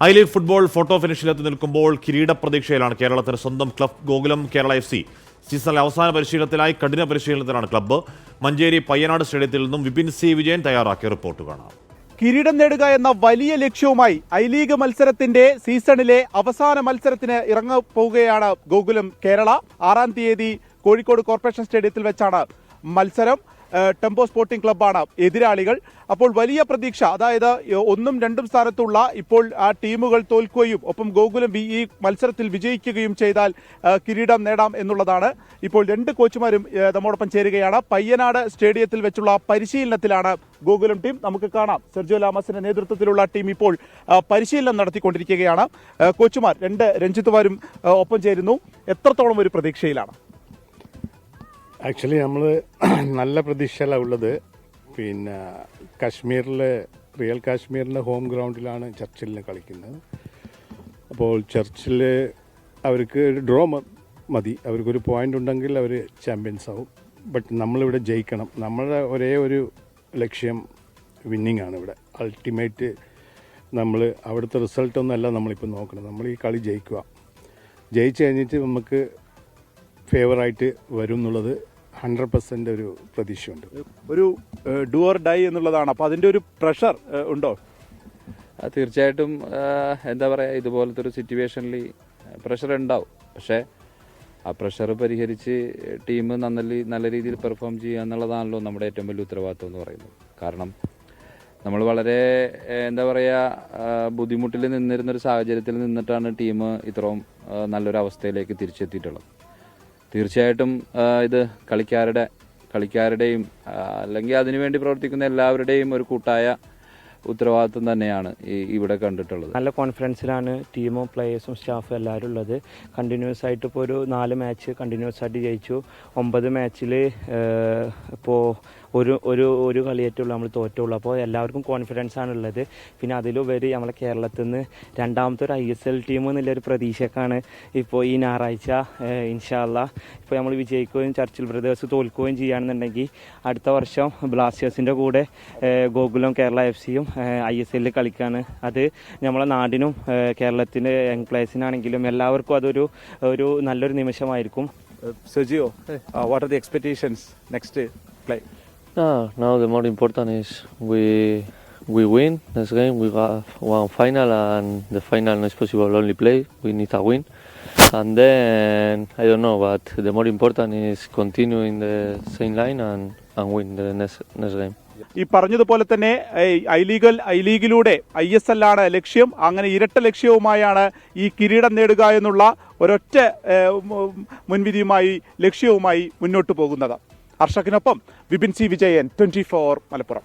I league football photo ഫിനിഷിലെത്തി നിൽക്കുമ്പോൾ കിരീട പ്രതീക്ഷയിലാണ് കേരളത്തിന് സ്വന്തം ക്ലബ് ഗോകുലം കേരള FC. സീസണിലെ അവസാന പരിശീലനത്തിനായി കഠിന പരിശീലനത്തിലാണ് ക്ലബ്ബ്. മഞ്ചേരി പയ്യനാട് സ്റ്റേഡിയത്തിൽ നിന്നും വിപിൻ സി വിജയൻ തയ്യാറാക്കിയ റിപ്പോർട്ട് കാണാം. കിരീടം നേടുക എന്ന വലിയ ലക്ഷ്യവുമായി ഐ ലീഗ് മത്സരത്തിന്റെ സീസണിലെ അവസാന മത്സരത്തിന് ഇറങ്ങപ്പോവുകയാണ് ഗോകുലം കേരള. 6-ാം തീയതി കോഴിക്കോട് കോർപ്പറേഷൻ സ്റ്റേഡിയത്തിൽ വെച്ചാണ് മത്സരം. ടെമ്പോ സ്പോർട്ടിംഗ് ക്ലബ്ബാണ് എതിരാളികൾ. അപ്പോൾ വലിയ പ്രതീക്ഷ, അതായത് 1ഉം 2ഉം സ്ഥാനത്തുള്ള ഇപ്പോൾ ആ ടീമുകൾ തോൽക്കുകയും ഒപ്പം ഗോകുലം ഈ മത്സരത്തിൽ വിജയിക്കുകയും ചെയ്താൽ കിരീടം നേടാം എന്നുള്ളതാണ്. ഇപ്പോൾ 2 കോച്ചുമാരും നമ്മോടൊപ്പം ചേരുകയാണ്. പയ്യനാട് സ്റ്റേഡിയത്തിൽ വെച്ചുള്ള പരിശീലനത്തിലാണ് ഗോകുലം ടീം. നമുക്ക് കാണാം, സെർജിയോ ലാമസിന്റെ നേതൃത്വത്തിലുള്ള ടീം ഇപ്പോൾ പരിശീലനം നടത്തിക്കൊണ്ടിരിക്കുകയാണ്. കോച്ചുമാർ 2 രഞ്ജിത്തുമാരും ഒപ്പം ചേരുന്നു. എത്രത്തോളം ഒരു പ്രതീക്ഷയിലാണ്? ആക്ച്വലി നമ്മൾ നല്ല പ്രതീക്ഷയിലാണ് ഉള്ളത്. പിന്നെ റിയൽ കാശ്മീരിൻ്റെ ഹോം ഗ്രൗണ്ടിലാണ് ചർച്ചിലിന് കളിക്കുന്നത്. അപ്പോൾ ചർച്ചിൽ അവർക്ക് ഡ്രോ മതി, അവർക്കൊരു പോയിൻ്റ് ഉണ്ടെങ്കിൽ അവർ ചാമ്പ്യൻസ് ആവും. ബട്ട് നമ്മളിവിടെ ജയിക്കണം. നമ്മളുടെ ഒരേ ഒരു ലക്ഷ്യം വിന്നിങ് ആണ്. ഇവിടെ അൾട്ടിമേറ്റ് നമ്മൾ അവിടുത്തെ റിസൾട്ടൊന്നുമല്ല നമ്മളിപ്പോൾ നോക്കണം. നമ്മൾ ഈ കളി ജയിക്കുക. ജയിച്ച് കഴിഞ്ഞിട്ട് നമുക്ക് ഫേവറായിട്ട് വരും എന്നുള്ളത് 100% ഒരു പ്രതീക്ഷയുണ്ട്. ഒരു ഡു ഓർ ഡൈ എന്നുള്ളതാണ്. അപ്പോൾ അതിൻ്റെ ഒരു പ്രഷർ ഉണ്ടോ? തീർച്ചയായിട്ടും എന്താ പറയുക, ഇതുപോലത്തെ ഒരു സിറ്റുവേഷനിൽ പ്രഷർ ഉണ്ടാവും. പക്ഷേ ആ പ്രഷർ പരിഹരിച്ച് ടീം നല്ല രീതിയിൽ പെർഫോം ചെയ്യുക എന്നുള്ളതാണല്ലോ നമ്മുടെ ഏറ്റവും വലിയ ഉത്തരവാദിത്വം എന്ന് പറയുന്നത്. കാരണം നമ്മൾ വളരെ എന്താ പറയുക ബുദ്ധിമുട്ടിൽ നിന്നിരുന്നൊരു സാഹചര്യത്തിൽ നിന്നിട്ടാണ് ടീം ഇത്രയും നല്ലൊരു അവസ്ഥയിലേക്ക് തിരിച്ചെത്തിയിട്ടുള്ളത്. തീർച്ചയായിട്ടും ഇത് കളിക്കാരുടെയും അല്ലെങ്കിൽ അതിനുവേണ്ടി പ്രവർത്തിക്കുന്ന എല്ലാവരുടെയും ഒരു കൂട്ടായ ഉത്തരവാദിത്വം തന്നെയാണ് ഇവിടെ കണ്ടിട്ടുള്ളത്. നല്ല കോൺഫിഡൻസിലാണ് ടീമും പ്ലേയേഴ്സും സ്റ്റാഫും എല്ലാവരും ഉള്ളത്. കണ്ടിന്യൂസ് ആയിട്ട് ഇപ്പോൾ ഒരു 4 മാച്ച് കണ്ടിന്യൂസ് ആയിട്ട് ജയിച്ചു. 9 മാച്ചിൽ ഇപ്പോൾ ഒരു കളിയേറ്റുള്ളൂ നമ്മൾ തോറ്റുള്ളൂ. അപ്പോൾ എല്ലാവർക്കും കോൺഫിഡൻസ് ആണുള്ളത്. പിന്നെ അതിലുപരി നമ്മളെ കേരളത്തിൽ നിന്ന് രണ്ടാമത്തെ ഒരു ISL ടീം എന്നുള്ളൊരു പ്രതീക്ഷക്കാണ് ഇപ്പോൾ ഈ ഞായറാഴ്ച ഇൻഷാ അല്ലാഹ് ഇപ്പോൾ നമ്മൾ വിജയിക്കുകയും ചർച്ചിൽ ബ്രദേഴ്സ് തോൽക്കുകയും ചെയ്യുകയാണെന്നുണ്ടെങ്കിൽ അടുത്ത വർഷം ബ്ലാസ്റ്റേഴ്സിൻ്റെ കൂടെ ഗോകുലം കേരള FCയും ISL കളിക്കാണ്. അത് നമ്മളെ നാടിനും കേരളത്തിൻ്റെ യങ് പ്ലേയേഴ്സിനാണെങ്കിലും എല്ലാവർക്കും അതൊരു നല്ലൊരു നിമിഷമായിരിക്കും. Sergio, what are the expectations next play? Now the more important is we win this game. We have one final, and the final is possible only play. We need a win, and then I don't know, but the more important is continue in the same line and win the next game. ഈ പറഞ്ഞതുപോലെ തന്നെ I ലീഗിലൂടെ ISL ആണ് ലക്ഷ്യം. അങ്ങനെ ഇരട്ട ലക്ഷ്യവുമായാണ് ഈ കിരീടം നേടുക എന്നുള്ള ഒരൊറ്റ മുൻവിധിയുമായി ലക്ഷ്യവുമായി മുന്നോട്ട് പോകുന്നത്. ഹർഷക്കിനൊപ്പം വിപിൻ സി വിജയൻ, 24 മലപ്പുറം.